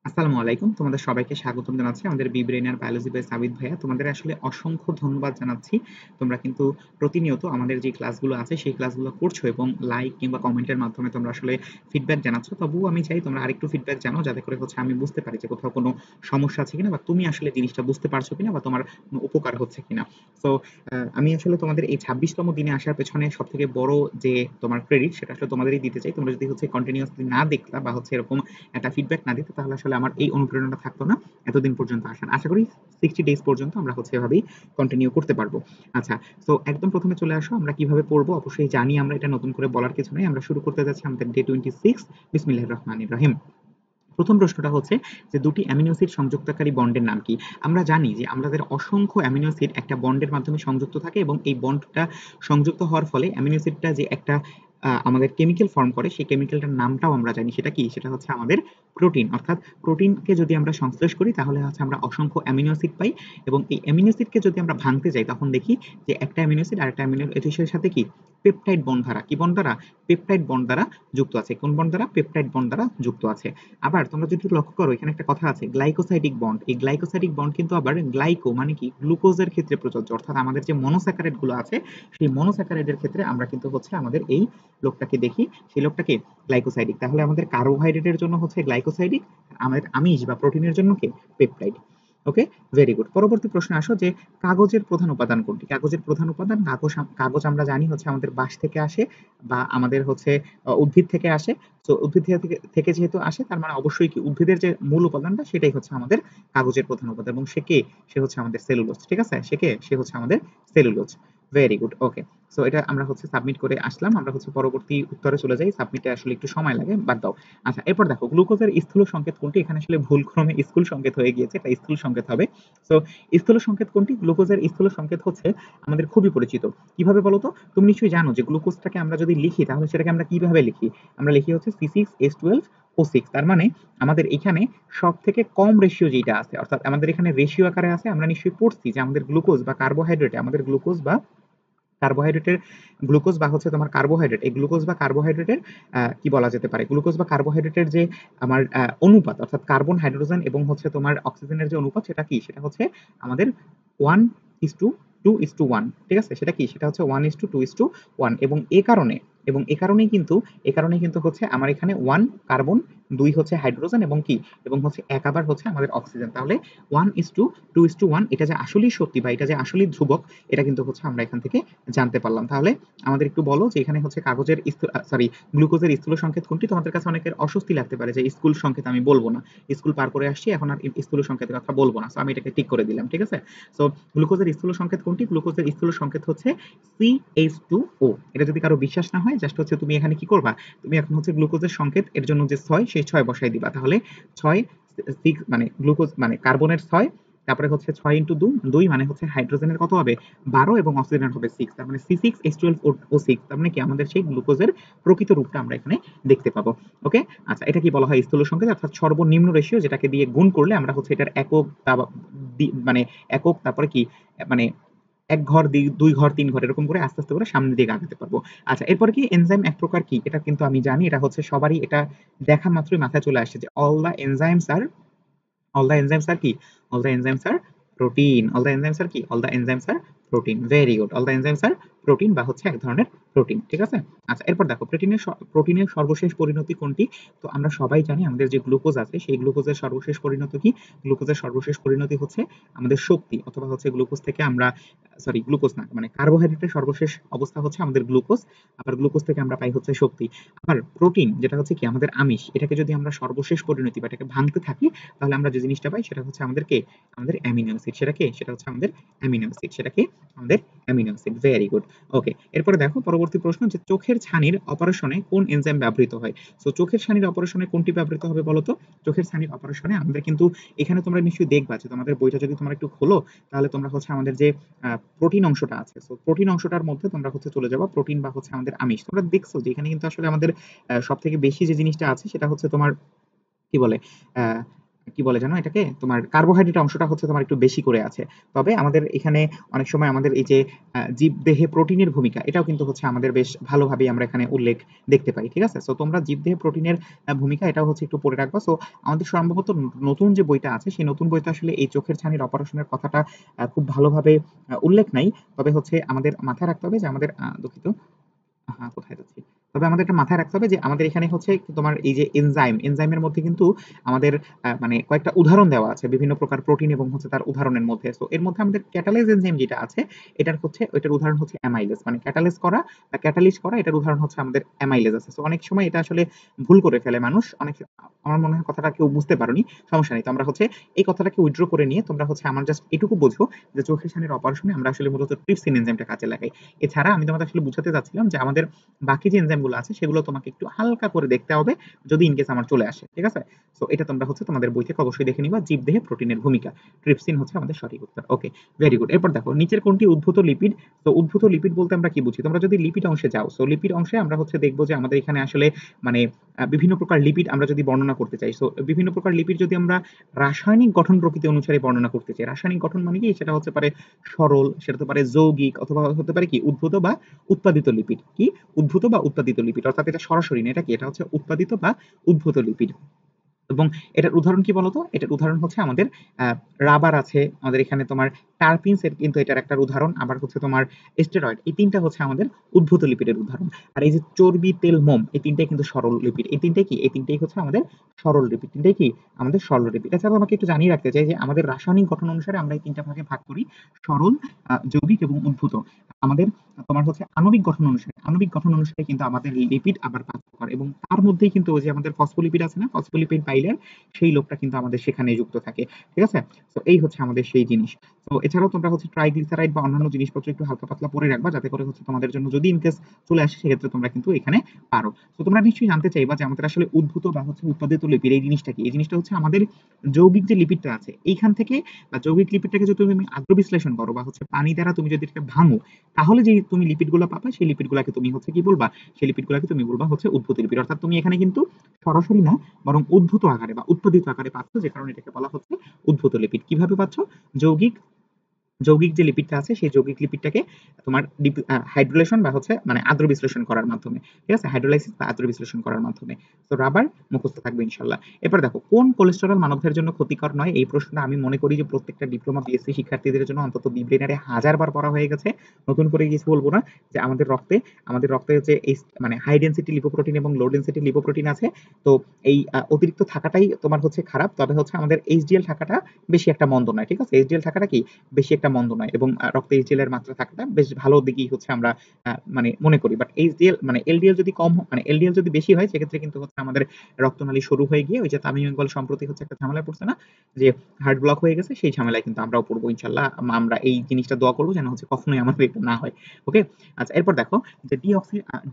আসসালামু আলাইকুম। তোমাদের সবাইকে স্বাগতম জানাচ্ছি আমাদের বি ব্রেইন আর বায়োলজি বাই সাবিত ভাইয়া। তোমাদের আসলে অসংখ্য ধন্যবাদ জানাচ্ছি। তোমরা কিন্তু প্রতিনিয়ত আমাদের যে ক্লাসগুলো আছে সেই ক্লাসগুলো করছো এবং লাইক কিংবা কমেন্টের মাধ্যমে তোমরা আসলে ফিডব্যাক জানাচ্ছ। তবুও আমি চাই তোমরা আরেকটু ফিডব্যাক জানাও, যাতে করে হচ্ছে আমি বুঝতে পারি যে কোথাও কোনো সমস্যা আছে কিনা, বা তুমি আসলে জিনিসটা বুঝতে পারছো কিনা, বা তোমার কোনো উপকার হচ্ছে কিনা। সো আমি আসলে তোমাদের এই 26তম দিনে আসার পেছনে সবথেকে বড় যে তোমার ক্রেডিট, সেটা আসলে তোমাদেরই দিতে চাই। তোমরা যদি হচ্ছে কন্টিনিউয়াসলি না দেখলা বা হচ্ছে এরকম একটা ফিডব্যাক না দিতে, তাহলে আসলে আমার এই অনুপ্রেরণা থাকতো না এতদিন পর্যন্ত আসার। আশা করি 60 ডেজ পর্যন্ত আমরা হচ্ছে এভাবেই কন্টিনিউ করতে পারবো। আচ্ছা, তো একদম প্রথমে চলে আসো, আমরা কিভাবে পড়বো অবশ্যই জানি আমরা, এটা নতুন করে বলার কিছু নেই। আমরা শুরু করতে যাচ্ছি আমাদের ডে 26। বিসমিল্লাহির রহমানির রহিম। প্রথম প্রশ্নটা হচ্ছে যে দুটি অ্যামিনো অ্যাসিড সংযুক্তকারী বন্ডের নাম কি? আমরা জানি যে আমাদের অসংখ্য অ্যামিনো অ্যাসিড একটা বন্ডের মাধ্যমে সংযুক্ত থাকে, এবং এই বন্ডটা সংযুক্ত হওয়ার ফলে অ্যামিনো অ্যাসিডটা যে একটা আমাদের কেমিক্যাল ফর্ম করে, সেই কেমিক্যালটার নামটাও আমরা জানি। সেটা কি? সেটা হচ্ছে আমাদের প্রোটিন। অর্থাৎ প্রোটিনকে যদি আমরা সংশ্লেষ করি, তাহলে হচ্ছে আমরা অসংখ্য অ্যামিনো অ্যাসিড পাই, এবং এই অ্যামিনো অ্যাসিডকে যদি আমরা ভাঙতে যাই, তখন দেখি যে একটা অ্যামিনো অ্যাসিড আরেকটা অ্যামিনো অ্যাসিডের সাথে কি পেপটাইড বন্ড দ্বারা, কি বন্ড দ্বারা? পেপটাইড বন্ড দ্বারা যুক্ত আছে। কোন বন্ড দ্বারা? পেপটাইড বন্ড দ্বারা যুক্ত আছে। আবার তোমরা যদি লক্ষ্য করো, এখানে একটা কথা আছে গ্লাইকোসাইডিক বন্ড। এই গ্লাইকোসাইডিক বন্ড কিন্তু আবার গ্লাইকো মানে কি গ্লুকোজের ক্ষেত্রে প্রযোজ্য। অর্থাৎ আমাদের যে মনোস্যাকারাইড গুলো আছে, সেই মনোস্যাকারাইডের ক্ষেত্রে আমরা কিন্তু হচ্ছে আমাদের এই লোকটাকে দেখি, সেই লোকটাকে গ্লাইকোসাইডিক। তাহলে আমাদের কার্বোহাইড্রেটের জন্য হচ্ছে গ্লাইকোসাইডিক, আমাদের আমিষ বা প্রোটিনের জন্য কি পেপটাইড। ওকে, ভেরি গুড। পরবর্তী প্রশ্নে আসো যে কাগজের প্রধান উপাদান কোনটি? কাগজের প্রধান উপাদান কাগজ। কাগজ আমরা জানি হচ্ছে আমাদের বাঁশ থেকে আসে, বা আমাদের হচ্ছে উদ্ভিদ থেকে আসে। তো উদ্ভিদ থেকে যেহেতু আসে, তার মানে অবশ্যই কি উদ্ভিদের যে মূল উপাদানটা, সেটাই হচ্ছে আমাদের কাগজের প্রধান উপাদান। এবং সে কে? সে হচ্ছে আমাদের সেলুলোজ। ঠিক আছে, সে কে? সে হচ্ছে আমাদের cellulose. Very good. Okay, so এটা আমরা হচ্ছে সাবমিট করে আসলাম। আমরা হচ্ছে পরবর্তী উত্তরে চলে যাই। সাবমিটে আসলে একটু সময় লাগে, বাদ দাও। আচ্ছা, এরপর দেখো গ্লুকোজের স্থূল সংকেত কোনটি? এখানে আসলে ভুল ক্রমে স্কুল সংকেত হয়ে গিয়েছে, এটা স্থূল সংকেত হবে। সো স্থূল সংকেত কোনটি? গ্লুকোজের স্থূল সংকেত হচ্ছে আমাদের খুবই পরিচিত। কিভাবে বলো তো? তুমি নিশ্চয়ই জানো যে গ্লুকোজটাকে আমরা যদি লিখি, তাহলে সেটাকে আমরা কিভাবে লিখি? আমরা লিখি হচ্ছে C6H12O6। তার মানে আমাদের এখানে সব থেকে কম রেশিও যেটা আছে, অর্থাৎ আমাদের এখানে রেশিও আকারে আছে। আমরা নিশ্চয়ই পড়ছি যে আমাদের গ্লুকোজ বা কার্বোহাইড্রেটে, আমাদের গ্লুকোজ বা কার্বোহাইড্রেটের গ্লুকোজ বা হচ্ছে তোমার কার্বোহাইড্রেট, এই গ্লুকোজ বা কার্বোহাইড্রেটের কি বলা যেতে পারে, গ্লুকোজ বা কার্বোহাইড্রেটের যে আমার অনুপাত, অর্থাৎ কার্বন, হাইড্রোজেন এবং হচ্ছে তোমার অক্সিজেনের যে অনুপাত, সেটা কি? সেটা হচ্ছে আমাদের 1:2:1। ঠিক আছে, সেটা কি? সেটা হচ্ছে 1:2:1। এবং এ কারণেই কিন্তু হচ্ছে আমার এখানে 1 কার্বন, 2 হচ্ছে হাইড্রোজেন, এবং কি, এবং হচ্ছে 1 আবার হচ্ছে আমাদের অক্সিজেন। তাহলে 1:2:1 এটা যে আসলেই সত্যি, বা এটা যে আসলেই ধ্রুবক, এটা কিন্তু হচ্ছে আমরা এখান থেকে জানতে পারলাম। তাহলে আমাদের একটু বলো যে এখানে হচ্ছে কাগজের গ্লুকোজের স্থূল সংকেত কোনটি? তোমাদের কাছে অনেকের অস্বস্তি লাগতে পারে যে স্কুল সংকেত আমি বলবো না, স্কুল পার করে আসছি, এখন আর স্থূল সংকেতের কথা বলবো না। সো আমি এটাকে টিক করে দিলাম। ঠিক আছে, সো গ্লুকোজের স্থূল সংকেত কোনটি? গ্লুকোজের স্থূল সংকেত হচ্ছে CH2O। এটা যদি কারো বিশ্বাস না হয়, জাস্ট হচ্ছে তুমি এখানে কি করবা, তুমি এখন হচ্ছে গ্লুকোজের সংকেত এর জন্য যে 6, সেই 6 বসাই দিবা। তাহলে 6 6 মানে গ্লুকোজ মানে কার্বনের 6, তারপরে হচ্ছে 6 × 2 মানে হচ্ছে হাইড্রোজেনের কত হবে? 12, এবং অক্সিজেনের হবে 6। তার মানে C6H12O6। তার মানে কি আমাদের সেই গ্লুকোজের প্রকৃত রূপটা আমরা এখানে দেখতে পাবো। ওকে, আচ্ছা, এটা কি বলা হয়? স্থূল সংকেত, অর্থাৎ সর্বনিম্ন রেশিও, যেটাকে দিয়ে গুণ করলে আমরা হচ্ছে এটার একক মানে একক, তারপরে কি মানে 1 ঘর, 2 ঘর, 3 ঘর, এরকম করে আস্তে আস্তে করে সামনের দিকে আগাতে পারবো। আচ্ছা, এরপর কি এনজাইম এক প্রকার কি? এটা কিন্তু আমি জানি, এটা হচ্ছে সবারই এটা দেখা মাত্রই মাথায় চলে আসছে যে all the enzymes are কি? All the enzymes are protein. All the enzymes are কি? All the enzymes are protein. Very good. All the enzymes are protein, বা হচ্ছে এক ধরনের প্রোটিন। ঠিক আছে, আচ্ছা, এরপর দেখো প্রোটিনের সর্বশেষ পরিণতি কোনটি? তো আমরা সবাই জানি আমাদের যে গ্লুকোজ আছে, সেই গ্লুকোজের সর্বশেষ পরিণতি কি? গ্লুকোজের সর্বশেষ পরিণতি হচ্ছে আমাদের শক্তি, অথবা হচ্ছে গ্লুকোজ থেকে আমরা, গ্লুকোজ না, মানে কার্বোহাইড্রেটের সর্বশেষ অবস্থা হচ্ছে আমাদের গ্লুকোজ। আবার গ্লুকোজ থেকে আমরা পাই হচ্ছে শক্তি। আবার প্রোটিন যেটা হচ্ছে কি আমাদের আমিষ, এটাকে যদি আমরা সর্বশেষ পরিণতি বা এটাকে ভাঙতে থাকি, তাহলে আমরা যে জিনিসটা পাই সেটা হচ্ছে আমাদের অ্যামিনো অ্যাসিড। সেটা হচ্ছে আমাদের অ্যামিনো অ্যাসিড। আমাদের amino acid. Very good. Okay, এরপরে দেখো পরবর্তী প্রশ্ন যে চোখের ছানির অপারেশনে কোন এনজাইম ব্যবহৃত হয়? সো চোখের ছানির অপারেশনে কোনটি ব্যবহৃত হবে বলো তো? চোখের ছানির অপারেশনে আমাদের কিন্তু এখানে তোমরা নিশ্চয়ই দেখবা যে তোমাদের বইটা যদি তোমরা একটু খোলো, তাহলে তোমরা হচ্ছে আমাদের যে প্রোটিন অংশটা আছে, সো প্রোটিন অংশটার মধ্যে তোমরা হচ্ছে চলে যাবা, প্রোটিন বা হচ্ছে আমাদের আমিষ। তোমরা দেখছো যে এখানে কিন্তু আসলে আমাদের সব থেকে বেশি যে জিনিসটা আছে, সেটা হচ্ছে তোমার কি বলে কি বলে জানো এটাকে, তোমার কার্বোহাইড্রেট অংশটা হচ্ছে তোমার একটু বেশি করে আছে। তবে আমাদের এখানে অনেক সময় আমাদের এই যে জীবদেহে প্রোটিনের ভূমিকা, এটাও কিন্তু হচ্ছে আমাদের বেশ ভালোভাবেই আমরা এখানে উল্লেখ দেখতে পাই। ঠিক আছে, সো তোমরা জীবদেহে প্রোটিনের ভূমিকা এটাও হচ্ছে একটু পড়ে রাখবা। সো আমাদের সম্ভবত নতুন যে বইটা আছে সেই নতুন বইতে আসলে এই চোখের ছানির অপারেশনের কথাটা খুব ভালোভাবে উল্লেখ নাই। তবে হচ্ছে আমাদের মাথায় রাখতে হবে যে আমাদের দুঃখিত, হ্যাঁ কোথায় যাচ্ছি, তবে আমাদের একটা মাথায় রাখতে হবে যে আমাদের এখানে হচ্ছে তোমার এই যে এনজাইমের মধ্যে কিন্তু আমাদের মানে কয়েকটা উদাহরণ দেওয়া আছে বিভিন্ন প্রকার প্রোটিন এবং হচ্ছে তার উদাহরণের মধ্যে। তো এর মধ্যে আমাদের ক্যাটালেজ এনজাইম যেটা আছে এটার হচ্ছে ওইটার উদাহরণ হচ্ছে অ্যামাইলেজ, মানে ক্যাটালেজ করা বা ক্যাটালিস করা, এটার উদাহরণ হচ্ছে আমাদের অ্যামাইলেজ আছে। তো অনেক সময় এটা আসলে ভুল করে ফেলে মানুষ অনেক, আমার মনে হয় কথাটা কেউ বুঝতে পারোনি, সমস্যা নেই। তো আমরা হচ্ছে এই কথাটাকে উইথড্র করে নিয়ে তোমরা হচ্ছে আমার জাস্ট এটুকু বোঝো যে চোখের ছানির অপারেশনে আমরা আসলে মূলত ট্রিপসিন এনজাইমটা কাজে লাগাই। এছাড়া আমি তোমাদের আসলে বুঝাতে চাচ্ছিলাম যে আমাদের বাকি যে এনজাইমগুলো আছে সেগুলো তোমাকে একটু হালকা করে দেখতে হবে যদি ইনকেস আমার চলে আসে। ঠিক আছে, সো এটা তোমরা হচ্ছে তোমাদের বই থেকে অবশ্যই দেখে নিবা, জীবদেহে প্রোটিনের ভূমিকা, ট্রিপসিন হচ্ছে আমাদের সঠিক উত্তর। ওকে, ভেরি গুড। এরপর দেখো নিচের কোনটি উদ্ভূত লিপিড। তো উদ্ভূত লিপিড বলতে আমরা কি বুঝি, তোমরা যদি লিপিড অংশে যাও, সো লিপিড অংশে আমরা হচ্ছে দেখবো যে আমাদের এখানে আসলে মানে বিভিন্ন প্রকার লিপিড আমরা যদি বর্ণনা করতে চাই, সো বিভিন্ন প্রকার লিপিড যদি আমরা রাসায়নিক গঠন প্রকৃতি অনুসারে বর্ণনা করতে চাই, রাসায়নিক গঠন মানে কি, সেটা হতে পারে সরল, সেটা হতে পারে যৌগিক, অথবা হতে পারে কি উদ্ভূত বা উৎপাদিত লিপিড। কি উদ্ভূত বা উৎপাদিত লিপিড, অর্থাৎ এটা সরাসরি না, এটা কি, এটা হচ্ছে উৎপাদিত বা উদ্ভূত লিপিড। এবং এটার উদাহরণ কি বলতো, এটার উদাহরণ হচ্ছে আমাদের রাবার আছে, আমাদের এখানে তোমার টারপিনস এর কিন্তু এটার একটা উদাহরণ, আবার হচ্ছে তোমার স্টেরয়েড, এই তিনটা হচ্ছে আমাদের উদ্ভূত লিপিডের উদাহরণ। আর এই যে চর্বি, তেল, মোম, এই তিনটাই কিন্তু সরল লিপিড। এই তিনটাই কি, এই তিনটাই হচ্ছে আমাদের সরল লিপিড, তিনটাই কি আমাদের সরল লিপিড। এছাড়াও আমাকে একটু জানিয়ে রাখতে চাই যে আমাদের রাসায়নিক গঠন অনুসারে আমরা এই তিনটা ভাগে ভাগ করি, সরল, যৌগিক এবং উদ্ভূত। আমাদের তোমার হচ্ছে আণবিক গঠন অনুসারে কিন্তু আমাদের লিপিড আবার 5 প্রকার, এবং তার মধ্যেই কিন্তু ওই যে আমাদের ফসফোলিপিড আছে না, ফসফোলিপিড পাইলের সেই লোকটা কিন্তু আমাদের সেখানে যুক্ত থাকে। ঠিক আছে, তো এই হচ্ছে আমাদের সেই জিনিস। তো এছাড়াও তোমরা হচ্ছে ট্রাইগ্লিসারাইড বা অন্যান্য জিনিসপত্র একটু হালকা পাতলা পরে রাখবা, যাতে করে হচ্ছে তোমাদের জন্য যদি ইনকেস চলে আসে সেক্ষেত্রে তোমরা কিন্তু এখানে পারো। তো তোমরা নিশ্চয়ই জানতে চাইবা যে আমাদের আসলে উদ্ভূত বা হচ্ছে উৎপাদিত লিপিড এই জিনিসটা কি। এই জিনিসটা হচ্ছে আমাদের যৌগিক যে লিপিডটা আছে এইখান থেকে, বা যৌগিক লিপিডটাকে যদি তুমি আদ্র বিশ্লেষণ করো বা হচ্ছে পানি দ্বারা তুমি যদি এটা ভাঙো, তাহলে যে তুমি লিপিডগুলো পাবা সেই লিপিডগুলোকে তুমি হচ্ছে কি বলবা, সেই লিপিডগুলোকে তুমি বলবা হচ্ছে উদ্ভূত লিপিড। অর্থাৎ তুমি এখানে কিন্তু সরাসরি না, বরং উদ্ভূত আকারে বা উৎপাদিত আকারে পাচ্ছ, যে কারণে এটাকে বলা হচ্ছে উদ্ভূত লিপিড। কিভাবে পাচ্ছ, যৌগিক যৌগিক যে লিপিডটা আছে সেই যৌগিক লিপিডটাকে তোমার হাইড্রোলেশন বা হচ্ছে মানে আদ্র বিশ্লেষণ করার মাধ্যমে। ঠিক আছে, হাইড্রোলাইসিস বা আদ্র বিশ্লেষণ করার মাধ্যমে। তো রাবার মুখস্থ থাকবে ইনশাল্লাহ। এবার দেখো কোন কোলেস্টেরল মানবদের জন্য ক্ষতিকর নয়, এই প্রশ্নটা আমি মনে করি যে প্রত্যেকটা ডিপ্লোমা বিএসসি শিক্ষার্থীদের জন্য অন্তত বিব্রেনারে 1000 বার পড়া হয়ে গেছে, নতুন করে কিছু বলবো না। যে আমাদের রক্তে হচ্ছে এই মানে হাই ডেন্সিটি লিপোপ্রোটিন এবং লো ডেন্সিটি লিপোপ্রোটিন আছে। তো এই অতিরিক্ত থাকাটাই তোমার হচ্ছে খারাপ, তবে হচ্ছে আমাদের এইচডিএল থাকাটা বেশি একটা মন্দ নয়। ঠিক আছে, এইচডিএল থাকাটা কি বেশি একটা মন্দ নয়, এবং রক্তে এইচডিএল এর মাত্রা থাকাটা বেশ ভালো দিকেই হচ্ছে আমরা মানে মনে করি। বাট এইচডিএল মানে এলডিএল যদি কম মানে এলডিএল যদি বেশি হয় সেক্ষেত্রে কিন্তু হচ্ছে আমাদের রক্তনালী সরু হয়ে গিয়ে ওই যে তামিম ইকবাল সম্প্রতি হচ্ছে একটা ঝামেলায় পড়ছে না, যে হার্ট ব্লক হয়ে গেছে, সেই ঝামেলায় কিন্তু আমরাও পড়বো ইনশাল্লাহ। আমরা এই জিনিসটা দোয়া করবো যেন হচ্ছে কখনোই আমাদের এটা না হয়। ওকে, আচ্ছা এরপর দেখো যে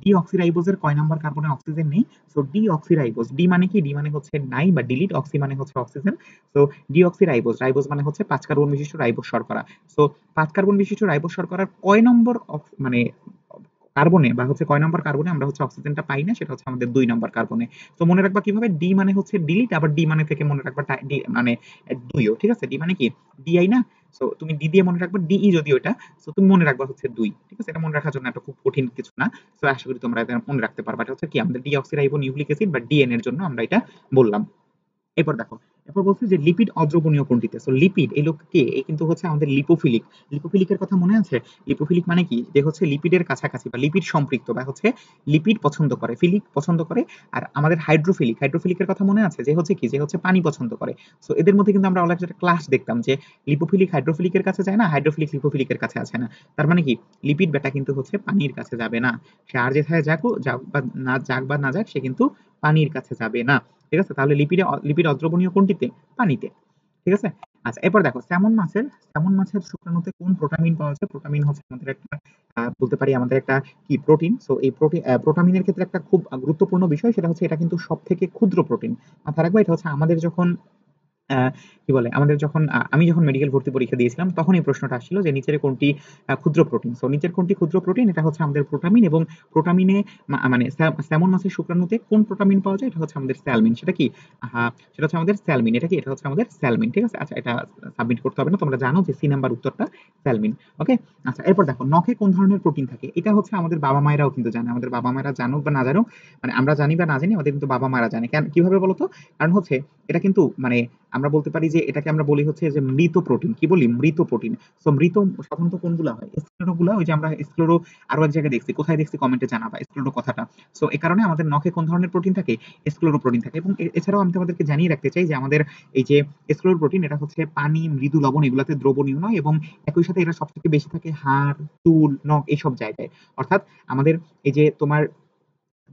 ডিঅক্সিরাইবোজের কয় নাম্বার কার্বনে অক্সিজেন নেই। সো ডিঅক্সিরাইবোজ, ডি মানে কি, ডি মানে হচ্ছে নাই বা ডিলিট, অক্সি মানে হচ্ছে অক্সিজেন। তো ডিঅক্সিরাইবোজ, রাইবোজ মানে হচ্ছে 5 কার্বন বিশিষ্ট রাইবোজ শর্করা। সো 5 কার্বন বিশিষ্ট রাইবোজ শর্করার কয় নম্বর মানে কার্বনে বা হচ্ছে কয় নম্বর কার্বনে আমরা হচ্ছে অক্সিজেনটা পাই না, সেটা হচ্ছে আমাদের 2 নম্বর কার্বনে। তো মনে রাখবা কিভাবে, ডি মানে হচ্ছে ডিলিট, আবার ডি মানে থেকে মনে রাখবা মানে দুইও। ঠিক আছে, ডি মানে কি, ডিআই না, সো তুমি ডি দিয়ে মনে রাখবা, ডিই যদি ওটা, সো তুমি মনে রাখবা হচ্ছে 2। ঠিক আছে, এটা মনে রাখার জন্য একটা খুব কঠিন কিছু না। সো আশা করি তোমরা এটা মনে রাখতে পারবা। এটা হচ্ছে কি আমাদের ডিঅক্সিরাইবো নিউক্লিক অ্যাসিড বা ডিএন এর জন্য আমরা এটা বললাম। এরপর দেখো, এরপর বলছে যে লিপিড অদ্রবণীয় কোনটিতে। সো লিপিড এই লোককে, এই কিন্তু হচ্ছে আমাদের লিপোফিলিক। লিপোফিলিকের কথা মনে আছে, লিপোফিলিক মানে কি, যে হচ্ছে লিপিডের কাছাকাছি বা লিপিড সম্পৃক্ত বা হচ্ছে লিপিড পছন্দ করে, ফিলিক পছন্দ করে। আর আমাদের হাইড্রোফিলিক, হাইড্রোফিলিকের কথা মনে আছে, যে হচ্ছে কি, যে হচ্ছে পানি পছন্দ করে। সো এদের মধ্যে কিন্তু আমরা অলরেডি একটা ক্লাস দেখতাম যে লিপোফিলিক হাইড্রোফিলিকের কাছে যায় না, হাইড্রোফিলিক লিপোফিলিকের কাছে আছে না। তার মানে কি, লিপিড বেটা কিন্তু হচ্ছে পানির কাছে যাবে না, সে আর যেথায় যাক যাক বা না যাক, সে কিন্তু পানির কাছে যাবে না। ঠিক আছে, তাহলে লিপিড অদ্রবণীয় কোনটিতে, পানিতে। ঠিক আছে, আচ্ছা এরপর দেখো স্যামন মাছের শুক্রাণুতে কোন প্রোটামিন পাওয়া যায়। প্রোটামিন হচ্ছে আমাদের একটা বলতে পারি আমাদের একটা কি প্রোটিন। সো এই প্রোটামিনের ক্ষেত্রে একটা খুব গুরুত্বপূর্ণ বিষয়, সেটা হচ্ছে এটা কিন্তু সব থেকে ক্ষুদ্র প্রোটিন। মাথায় রাখবো, এটা হচ্ছে আমাদের যখন কি বলে আমাদের যখন আমি যখন মেডিকেল ভর্তি পরীক্ষা দিয়েছিলাম তখন এই প্রশ্নটা আসছিল যে নিচের কোনটি ক্ষুদ্র প্রোটিন। সো নিচের কোনটি ক্ষুদ্র প্রোটিন, এটা হচ্ছে আমাদের প্রোটামিন, এবং প্রোটামিনে মানে স্যামন মাছের শুক্রাণুতে কোন প্রোটামিন পাওয়া যায়, এটা হচ্ছে আমাদের স্যালমিন। সেটা কি? সেটা হচ্ছে আমাদের স্যালমিন। এটা কি? এটা হচ্ছে আমাদের স্যালমিন। ঠিক আছে, আচ্ছা এটা সাবমিট করতে হবে না, তোমরা জানো যে সি নাম্বার উত্তরটা স্যালমিন। ওকে, আচ্ছা এরপর দেখো নখে কোন ধরনের প্রোটিন থাকে। এটা হচ্ছে আমাদের বাবা মায়েরাও কিন্তু জানে, আমাদের বাবা মায়েরা জানুক বা না জানুক, মানে আমরা জানি বা না জানি, আমাদের কিন্তু বাবা মায়েরা জানে। কেন কিভাবে বলতো? কারণ হচ্ছে এটা কিন্তু মানে আমরা বলতে পারি যে এটাকে আমরা বলি হচ্ছে যে মৃত প্রোটিন। কি বলি? মৃত প্রোটিন। সো মৃত সাধারণত কোনগুলা হয়? স্ক্লেরো গুলা। ওই যে আমরা স্ক্লেরো আরো এক জায়গায় দেখছি, কোথায় দেখছি কমেন্টে জানাবা স্ক্লেরো কথাটা। সো এই কারণে আমাদের নখে কোন ধরনের প্রোটিন থাকে? স্ক্লেরো প্রোটিন থাকে। এবং এছাড়াও আমি তোমাদেরকে জানিয়ে রাখতে চাই যে আমাদের এই যে স্ক্লেরো প্রোটিন, এটা হচ্ছে পানি, মৃদু, লবণ এগুলাতে দ্রবণীয় নয়, এবং একই সাথে এটা সবথেকে বেশি থাকে হাড়, চুল, নখ এইসব জায়গায়। অর্থাৎ আমাদের এই যে তোমার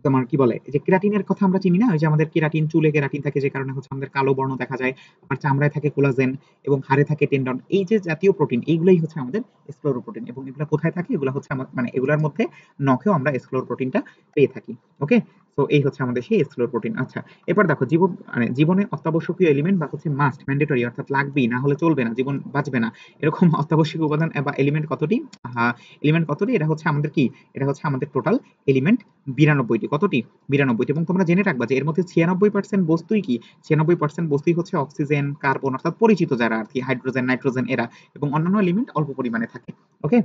তোমার কি বলে যে কেরাটিনের কথা আমরা চিনি না, ওই যে আমাদের কেরাটিন, চুলে কেরাটিন থাকে যে কারণে হচ্ছে আমাদের কালো বর্ণ দেখা যায়, আবার চামড়ায় থাকে কোলাজেন, এবং হাড়ে থাকে টেন্ডন। এই যে জাতীয় প্রোটিন এইগুলাই হচ্ছে আমাদের স্ক্লেরোপ্রোটিন। এবং এগুলো কোথায় থাকে? এগুলো হচ্ছে মানে এগুলোর মধ্যে নখেও আমরা স্ক্লেরোপ্রোটিনটা পেয়ে থাকি। ওকে, তো এই হচ্ছে আমাদের সেই স্ক্লেরোপ্রোটিন। আচ্ছা এবার দেখো মানে জীবনে অত্যাবশ্যকীয় এলিমেন্ট বা হচ্ছে মাস্ট, ম্যান্ডেটরি, অর্থাৎ লাগবেই, না হলে চলবে না, জীবন বাঁচবে না, এরকম অত্যাবশ্যকীয় উপাদান বা এলিমেন্ট কতটি? এলিমেন্ট কতটি? এটা হচ্ছে আমাদের কি? এটা হচ্ছে আমাদের টোটাল এলিমেন্ট 92টি। কতটি? 92টি। এবং তোমরা জেনে রাখবা যে এর মধ্যে 96% বস্তুই কি? 96% বস্তুই হচ্ছে অক্সিজেন, কার্বন, অর্থাৎ পরিচিত যারা আর কি, হাইড্রোজেন, নাইট্রোজেন এরা, এবং অন্যান্য এলিমেন্ট অল্প পরিমাণে থাকে। ওকে,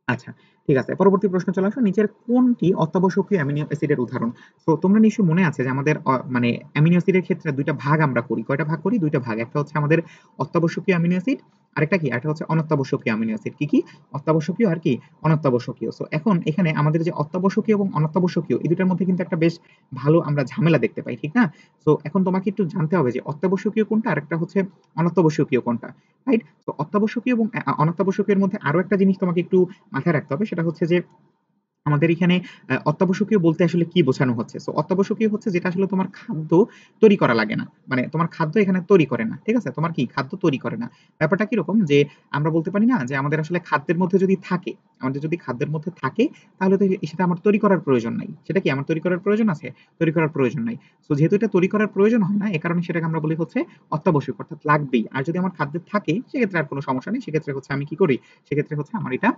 আচ্ছা ঠিক আছে, পরবর্তী প্রশ্ন চলে আসো, নিচের কোনটি অত্যাবশ্যকীয় অ্যামিনো অ্যাসিডের উদাহরণ? তো তোমরা নিশ্চয়ই মনে আছে যে আমাদের মানে অ্যামিনো অ্যাসিডের ক্ষেত্রে দুইটা ভাগ আমরা করি। কয়টা ভাগ করি? দুইটা ভাগ। একটা হচ্ছে আমাদের অত্যাবশ্যকীয় অ্যামিনো অ্যাসিড, আরেকটা কি? আরেকটা হচ্ছে অনত্যাবশ্যকীয় অ্যামিনো অ্যাসিড। কি কি? অত্যাবশ্যকীয় আর কি অনত্যাবশ্যকীয়। সো এখন এখানে আমাদের যে অত্যাবশ্যকীয় এবং অনত্যাবশ্যকীয় এই দুটার মধ্যে কিন্তু একটা বেশ ভালো আমরা ঝামেলা দেখতে পাই, ঠিক না? সো এখন তোমাকে একটু জানতে হবে যে অত্যাবশ্যকীয় কোনটা আর একটা হচ্ছে অনত্যাবশ্যকীয় কোনটা, রাইট? তো অত্যাবশ্যকীয় এবং অনত্যাবশ্যকীয়ের মধ্যে আরো একটা জিনিস তোমাকে একটু মাথায় রাখতে হবে, সেটা হচ্ছে যে আমাদের এখানে অত্যাবশ্যকীয় বলতে আসলে কি বোঝানো হচ্ছে। সো অত্যাবশ্যকীয় হচ্ছে যেটা আসলে তোমার খাদ্য তৈরি করা লাগে না, মানে তোমার খাদ্য এখানে তৈরি করে না, ঠিক আছে? তোমার কি খাদ্য তৈরি করে না। ব্যাপারটা কিরকম যে আমরা বলতে পারি না যে আমাদের আসলে খাদ্যের মধ্যে যদি থাকে, আমাদের যদি খাদ্যের মধ্যে থাকে, তাহলে তো সেটা আমার তৈরি করার প্রয়োজন নাই। সেটা কি আমার তৈরি করার প্রয়োজন আছে? তৈরি করার প্রয়োজন নাই। সো যেহেতু এটা তৈরি করার প্রয়োজন হয় না, এ কারণে সেটাকে আমরা বলি হচ্ছে অত্যাবশ্যক, অর্থাৎ লাগবেই। আর যদি আমার খাদ্যে থাকে সেক্ষেত্রে আর কোনো সমস্যা নেই, সেক্ষেত্রে হচ্ছে আমি কি করি? সেক্ষেত্রে হচ্ছে আমার এটা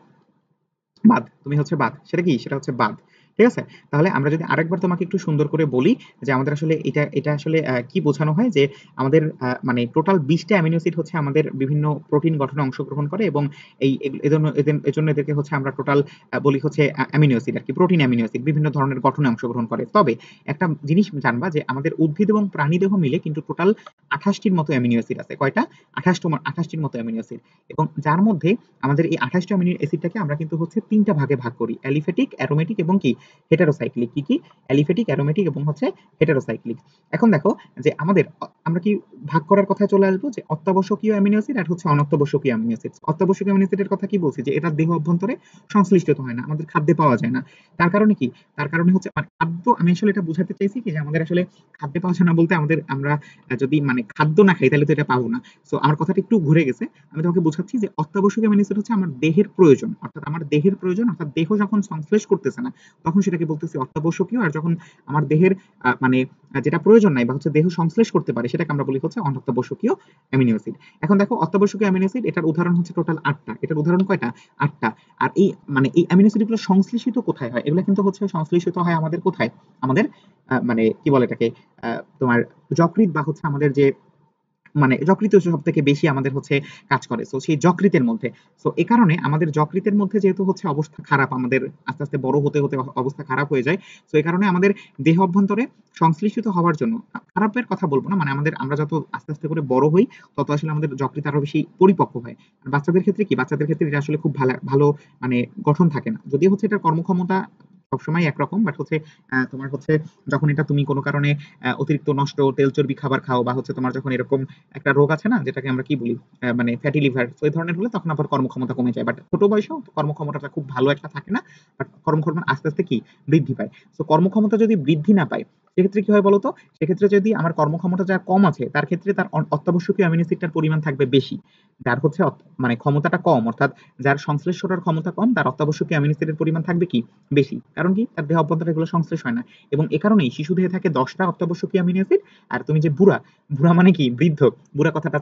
বাদ। তুমি হচ্ছে বাদ। সেটা কি? সেটা হচ্ছে বাদ। ঠিক আছে? তাহলে আমরা যদি আরেকবার তোমাকে একটু সুন্দর করে বলি যে আমাদের আসলে এটা আসলে কি বোঝানো হয় যে আমাদের মানে টোটাল ২০ টা অ্যামিনো অ্যাসিড হচ্ছে আমাদের বিভিন্ন প্রোটিন গঠনে অংশগ্রহণ করে, এবং এজন্য এদেরকে হচ্ছে আমরা টোটাল বলি হচ্ছে অ্যামিনো অ্যাসিড আরকি, প্রোটিন অ্যামিনো অ্যাসিড বিভিন্ন ধরনের গঠনে অংশগ্রহণ করে। তবে একটা জিনিস জানবা যে আমাদের উদ্ভিদ এবং প্রাণীদেহ মিলে কিন্তু টোটাল ২৮ টির মতো অ্যামিনো অ্যাসিড আছে। কয়টা? ২৮ টির মতো অ্যামিনো অ্যাসিড। এবং যার মধ্যে আমাদের এই ২৮ টা অ্যামিনো অ্যাসিডটাকে আমরা কিন্তু হচ্ছে ৩ টা ভাগে ভাগ করি। অ্যালিফ্যাটিক, অ্যারোমেটিক এবং কি? হেটেরোসাইক্লিক। কি কি? অ্যালিফ্যাটিক, অ্যারোমেটিক এবং হচ্ছে হেটেরোসাইক্লিক। এখন দেখো যে আমাদের আমরা কি ভাগ করার কথায় চলে আসবো যে অত্যাবশ্যকীয় অ্যামিনো অ্যাসিড আর হচ্ছে অনত্যাবশ্যকীয় অ্যামিনো অ্যাসিড। অত্যাবশ্যকীয় অ্যামিনো অ্যাসিডের কথা কি বলছি? যে এটা দেহ অভ্যন্তরে সংশ্লিষ্ট হয় না, আমাদের খাদ্যে পাওয়া যায় না। তার কারণে কি? তার কারণে হচ্ছে মানে খাদ্য, আমি আসলে এটা বোঝাতে চাইছি কি যে আমাদের আসলে খাদ্যে পাওয়া যায় না বলতে আমাদের আমরা যদি মানে খাদ্য না খাই তাহলে তো এটা পাবো না। সো আমার কথাটা একটু ঘুরে গেছে। আমি তোমাকে বোঝাচ্ছি যে অত্যাবশ্যকীয় অ্যামিনো অ্যাসিড হচ্ছে আমার দেহের প্রয়োজন, অর্থাৎ আমার দেহের প্রয়োজন, অর্থাৎ দেহ যখন সংশ্লেষ করতেছে না তখন সেটাকে বলতেছি অত্যাবশ্যকীয়। আর যখন আমার দেহের মানে যেটা প্রয়োজন নাই বা হচ্ছে দেহ সংশ্লেষ করতে পারে সেটাকে আমরা বলি হচ্ছে অনত্যাবশ্যকীয় অ্যামিনো অ্যাসিড। এখন দেখো অত্যাবশ্যকীয় অ্যামিনো অ্যাসিড এটার উদাহরণ হচ্ছে টোটাল 8টা। এটার উদাহরণ কয়টা? 8টা। আর এই মানে এই অ্যামিনো অ্যাসিড গুলো সংশ্লেষিত কোথায় হয়? এগুলো কিন্তু হচ্ছে সংশ্লেষিত হয় আমাদের কোথায়? আমাদের মানে কি বলে এটাকে তোমার যকৃৎ বা হচ্ছে আমাদের যে মানে যকৃৎ সব থেকে বেশি আমাদের হচ্ছে কাজ করে। সো সেই যকৃতের মধ্যে, সো এ কারণে আমাদের যকৃতের মধ্যে যেহেতু হচ্ছে অবস্থা খারাপ, আমাদের আস্তে আস্তে বড় হতে হতে অবস্থা খারাপ হয়ে যায়। সো এই কারণে আমাদের দেহ অভ্যন্তরে সংশ্লিষ্ট হওয়ার জন্য, খারাপের কথা বলবো না, মানে আমাদের আমরা যত আস্তে আস্তে করে বড় হই তত আসলে আমাদের যকৃৎ আরো বেশি পরিপক্ক হয়। আর বাচ্চাদের ক্ষেত্রে কি? বাচ্চাদের ক্ষেত্রে এটা আসলে খুব ভালো ভালো মানে গঠন থাকে না, যদিও হচ্ছে এটার কর্মক্ষমতা সবসময় একরকম, বাট হচ্ছে তোমার হচ্ছে যখন এটা তুমি কোনো কারণে অতিরিক্ত নষ্ট তেল চর্বি খাবার খাও, বা হচ্ছে তোমার যখন এরকম একটা রোগ আছে না যেটাকে আমরা কি বলি মানে ফ্যাটি লিভার, তো এই ধরনের হলে তখন আবার কর্মক্ষমতা কমে যায়। বাট ছোট বয়সেও কর্মক্ষমতাটা খুব ভালো একটা থাকে না, বাট কর্মক্ষমতা আস্তে আস্তে কি বৃদ্ধি পায়। তো কর্মক্ষমতা যদি বৃদ্ধি না পায় সেক্ষেত্রে কি হয় বলতো? সেক্ষেত্রে যদি আমার কর্মক্ষমতা যার কম আছে তার ক্ষেত্রে তার অত্যাবশ্যকীয় অ্যামিনো অ্যাসিডটার পরিমাণ থাকবে বেশি। যার হচ্ছে মানে ক্ষমতাটা কম, অর্থাৎ যার সংশ্লেষ করার ক্ষমতা কম তার অত্যাবশ্যকীয় অ্যামিনো অ্যাসিডের পরিমাণ থাকবে কি বেশি। কারণ কারণ কি তার দেহ অভ্যন্তরে এগুলো সংশ্লেষ হয় না এবং এ কারণেই শিশু দেহে থাকে 10টা অত্যাবশ্যকীয় অ্যামিনো অ্যাসিড। আর তুমি যে বুড়া, বুড়া মানে কি বৃদ্ধ, বুড়া কথাটা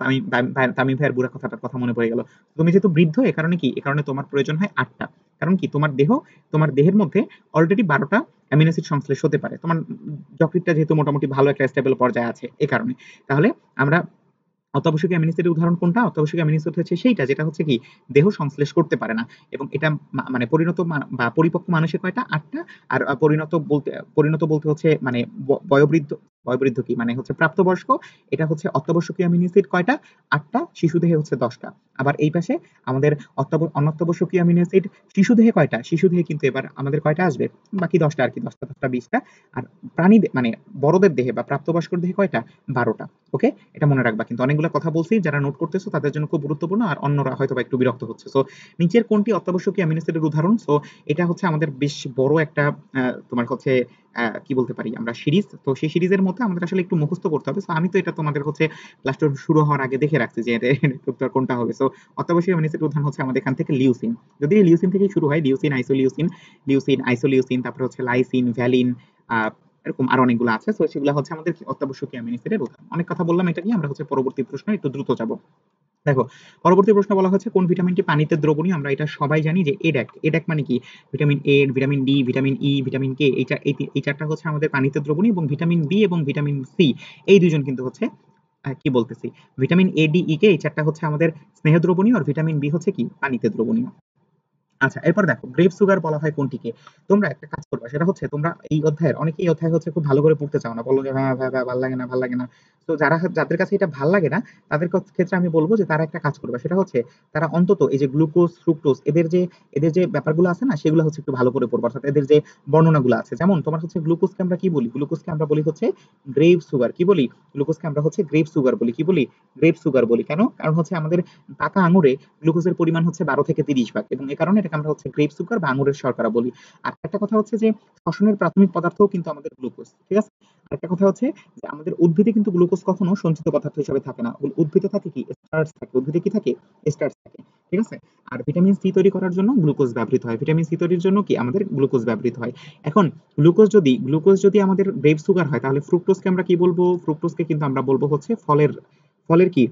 তামিম ভাইয়ের বুড়া কথাটার কথা মনে পড়ে গেল। তুমি যেহেতু বৃদ্ধ এ কারণে কি, এ কারণে তোমার প্রয়োজন হয় 8টা। কারণ কি তোমার দেহের মধ্যে অলরেডি 12টা অ্যামিনো অ্যাসিড সংশ্লেষ হতে পারে, তোমার যকৃতটা যেহেতু মোটামুটি ভালো একটা স্টেবল পর্যায়ে আছে এ কারণে। তাহলে আমরা অত্যাবশ্যকীয় অ্যামিনো অ্যাসিডের উদাহরণ কোনটা? অত্যাবশ্যকীয় অ্যামিনো অ্যাসিড হচ্ছে সেইটা যেটা হচ্ছে কি দেহ সংশ্লেষ করতে পারে না এবং এটা মানে বা পরিপক্ক মানুষের কয়টা? 8টা। আর পরিণত বলতে হচ্ছে মানে বয়োবৃদ্ধ, বয়োবৃদ্ধ কি মানে হচ্ছে প্রাপ্তবয়স্ক, এটা হচ্ছে অত্যাবশ্যকীয় অ্যামিনো অ্যাসিড কয়টা? 8টা, শিশু দেহে হচ্ছে 10টা। আবার এই পাশে আমাদের অনত্যাবশ্যকীয় অ্যামিনো অ্যাসিড শিশু দেহে কয়টা? শিশু দেহে কিন্তু এবার আমাদের কয়টা আসবে? বাকি 10টা আর কি, 10টা 10টা 20টা। আর প্রাণী মানে বড়দের দেহে বা প্রাপ্তবয়স্কর দেহে কয়টা? 12টা। ওকে, এটা মনে রাখবা, কিন্তু অনেকগুলো কথা বলছি, যারা নোট করতেছো তাদের জন্য খুব গুরুত্বপূর্ণ, আর অন্যরা হয়তো একটু বিরক্ত হচ্ছে। সো নিচের কোনটি অত্যাবশ্যকীয় অ্যামিনো অ্যাসিডের উদাহরণ? সো এটা হচ্ছে আমাদের বেশ বড় একটা তোমার হচ্ছে কি বলতে পারি আমরা সিরিজ। তো সেই সিরিজের মধ্যে আমাদের আসলে একটু মুখস্থ করতে হবে। সো আমি তো এটা তোমাদের হচ্ছে ক্লাস শুরু হওয়ার আগে দেখে রাখছি যে উত্তর কোনটা হবে। সো অত্যাবশ্যকীয় অ্যামিনো অ্যাসিডের উদাহরণ হচ্ছে আমাদের এখান থেকে লিউসিন, যদি লিউসিন থেকেই শুরু হয়, লিউসিন, আইসোলিউসিন, লিউসিন, আইসোলিউসিন, তারপরে হচ্ছে লাইসিন, ভ্যালিন, এরকম আরো অনেকগুলো আছে। তো সেগুলো হচ্ছে আমাদের অত্যাবশ্যকীয় অ্যামিনো অ্যাসিডের উদাহরণ। অনেক কথা বললাম, এটা নিয়ে আমরা হচ্ছে পরবর্তী প্রশ্ন একটু দ্রুত যাব। দেখো, পরবর্তী প্রশ্ন বলা হচ্ছে কোন ভিটামিনটি পানিতে দ্রবণীয়? আমরা এটা সবাই জানি যে এডাক। এডাক মানে কি? Vitamin A, vitamin D, vitamin E, vitamin K, এই চারটা হচ্ছে আমাদের পানিতে দ্রবণীয়, এবং ভিটামিন বি এবং ভিটামিন সি এই দুইজন কিন্তু হচ্ছে কি বলতেছি, ভিটামিন এ, ডি, ই, কে এই চারটা হচ্ছে আমাদের স্নেহ দ্রবণীয়, আর ভিটামিন বি হচ্ছে কি পানিতে দ্রবণীয়। আচ্ছা, এরপর দেখো গ্রেপ সুগার বলা হয় কোনটিকে? তোমরা একটা কাজ করবা, সেটা হচ্ছে তোমরা এই অধ্যায়ের অনেকেই এই অধ্যায় হচ্ছে খুব ভালো করে পড়তে চাও না, বলো যে হ্যাঁ ভাই ভাই ভালো লাগে না, ভালো লাগে না। তো যাদের কাছে এটা ভালো লাগে না তাদের ক্ষেত্রে আমি বলবো যে তারা একটা কাজ করবে, সেটা হচ্ছে তারা অন্তত এই যে গ্লুকোজ, ফ্রুক্টোজ এদের যে ব্যাপারগুলো আছে না, সেগুলো হচ্ছে একটু ভালো করে পড়বো, অর্থাৎ এদের যে বর্ণনাগুলো আছে। যেমন তোমার হচ্ছে গ্লুকোজকে আমরা কি বলি? গ্লুকোজকে আমরা বলি হচ্ছে গ্রেপ সুগার। কি বলি? গ্লুকোজকে আমরা হচ্ছে গ্রেপ সুগার বলি। কি বলি? গ্রেপ সুগার বলি। কেন? কারণ হচ্ছে আমাদের পাকা আঙুরে গ্লুকোজের পরিমাণ হচ্ছে 12 থেকে 30 ভাগ, এবং এই কারণে এটাকে আমরা হচ্ছে গ্রেপ সুগার বা আঙুরের শর্করা বলি। আর একটা কথা হচ্ছে যে শ্বসনের প্রাথমিক পদার্থও কিন্তু আমাদের গ্লুকোজ, ঠিক আছে? আরেকটা কথা হচ্ছে যে আমাদের উদ্ভিদে কিন্তু গ্লুকোজ কখনো সঞ্চিত পদার্থ হিসেবে থাকে না, উদ্ভিদে থাকে কি স্টার্চ থাকে, উদ্ভিদে কি থাকে স্টার্চ থাকে, ঠিক আছে? আর ভিটামিন সি তৈরি করার জন্য গ্লুকোজ ব্যবহৃত হয়, ভিটামিন সি তৈরির জন্য কি আমাদের গ্লুকোজ ব্যবহৃত হয়। এখন গ্লুকোজ যদি আমাদের গ্রেপ সুগার হয়, তাহলে ফ্রুক্টোজকে আমরা কি বলবো? ফ্রুক্টোজকে কিন্তু আমরা বলবো হচ্ছে ফলের ফলের কি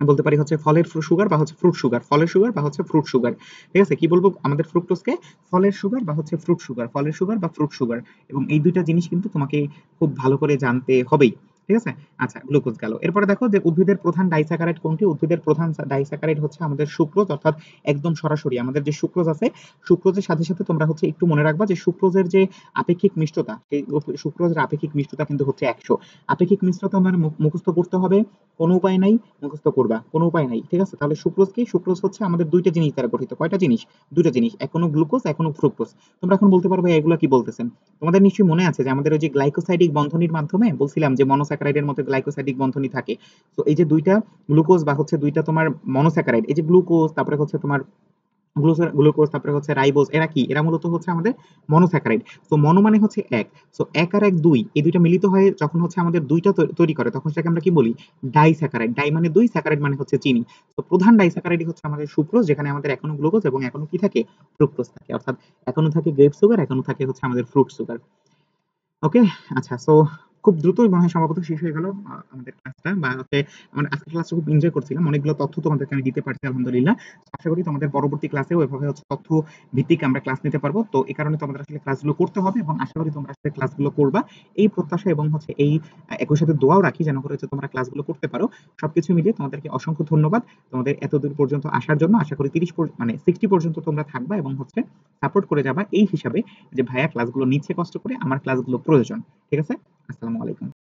বলতে পারি হচ্ছে ফলের সুগার বা হচ্ছে ফ্রুট সুগার, ফলের সুগার বা হচ্ছে ফ্রুট সুগার, ঠিক আছে? কি বলবো আমাদের ফ্রুক্টোজকে? ফলের সুগার বা হচ্ছে ফ্রুট সুগার, ফলের সুগার বা ফ্রুট সুগার। এবং এই দুইটা জিনিস কিন্তু তোমাকে খুব ভালো করে জানতে হবেই, ঠিক আছে? আচ্ছা, গ্লুকোজ গেল। এরপরে দেখো যে উদ্ভিদের প্রধান ডাইস্যাকারাইড কোনটি? উদ্ভিদের প্রধান ডাইস্যাকারাইড হচ্ছে আমাদের সুক্রোজ, অর্থাৎ একদম সরাসরি আমাদের যে সুক্রোজ আছে, সুক্রোজের সাথে সাথে তোমরা হচ্ছে একটু মনে রাখবা যে সুক্রোজের যে আপেক্ষিক মিষ্টতা, সেই সুক্রোজের আপেক্ষিক মিষ্টতা কিন্তু হচ্ছে 100। আপেক্ষিক মিষ্টতা আমাদের মুখস্থ করতে হবে, কোনো উপায় নাই, মুখস্থ করবা, কোনো উপায় নাই, ঠিক আছে? তাহলে সুক্রোজ কি? সুক্রোজ হচ্ছে আমাদের দুইটা জিনিস দ্বারা গঠিত। কয়টা জিনিস? দুইটা জিনিস, এখনো গ্লুকোজ, এখনো ফ্রুক্টোজ। তোমরা এখন বলতে পারবে এগুলা কি বলতেছেন? তোমাদের নিশ্চয়ই মনে আছে যে আমাদের ওই যে গ্লাইকোসাইডিক বন্ধনীর মাধ্যমে বলছিলাম যে মনোস্যাকারাইডের মধ্যে গ্লাইকোসাইডিক বন্ধনী থাকে। তো এই যে দুইটা গ্লুকোজ বা হচ্ছে দুইটা তোমার মনোস্যাকারাইড, এই যে গ্লুকোজ, তারপরে হচ্ছে তোমার গ্লুকোজ, তারপরে হচ্ছে রাইবোজ, এরা কি? এরা মূলত হচ্ছে আমাদের মনোস্যাকারাইড। তো মনো মানে হচ্ছে এক, সো এক আর এক দুই, এই দুইটা মিলিত হয়ে যখন হচ্ছে আমাদের দুইটা তৈরি করে, তখন সেটাকে আমরা কি বলি? ডাইস্যাকারাইড। ডাই মানে দুই, স্যাকারাইড মানে হচ্ছে চিনি। তো প্রধান ডাইস্যাকারাইডই হচ্ছে আমাদের সুক্রোজ, যেখানে আমাদের এখনো গ্লুকোজ এবং এখনো কি থাকে? ফ্রুক্টোজ থাকে, অর্থাৎ এখনো থাকে গ্রেপ সুগার, এখনো থাকে হচ্ছে আমাদের ফ্রুট সুগার। ওকে, আচ্ছা, সো খুব দ্রুতই মনে হয় সম্ভবত শেষ হয়ে গেল আমাদের ক্লাসটা, বা হচ্ছে আমরা আজকের ক্লাসটা খুব এনজয় করছিলাম, অনেকগুলো তথ্য তোমাদেরকে আমি দিতে পারছি আলহামদুলিল্লাহ। আশা করি তোমাদের পরবর্তী ক্লাসেও এভাবে হচ্ছে তথ্য ভিত্তিক আমরা ক্লাস নিতে পারবো। তো এই কারণে তোমাদের আসলে ক্লাসগুলো করতে হবে, এবং আশা করি তোমরা আসলে ক্লাসগুলো করবা এই প্রত্যাশা, এবং হচ্ছে এই একই সাথে দোয়াও রাখি যেন করে হচ্ছে তোমরা ক্লাসগুলো করতে পারো। সবকিছু মিলিয়ে তোমাদেরকে অসংখ্য ধন্যবাদ তোমাদের এত দূর পর্যন্ত আসার জন্য। আশা করি 60 পর্যন্ত তোমরা থাকবা এবং হচ্ছে সাপোর্ট করে যাবা এই হিসাবে যে ভাইয়া ক্লাসগুলো নিচ্ছে কষ্ট করে, আমার ক্লাসগুলো প্রয়োজন, ঠিক আছে? আসসালামু আলাইকুম।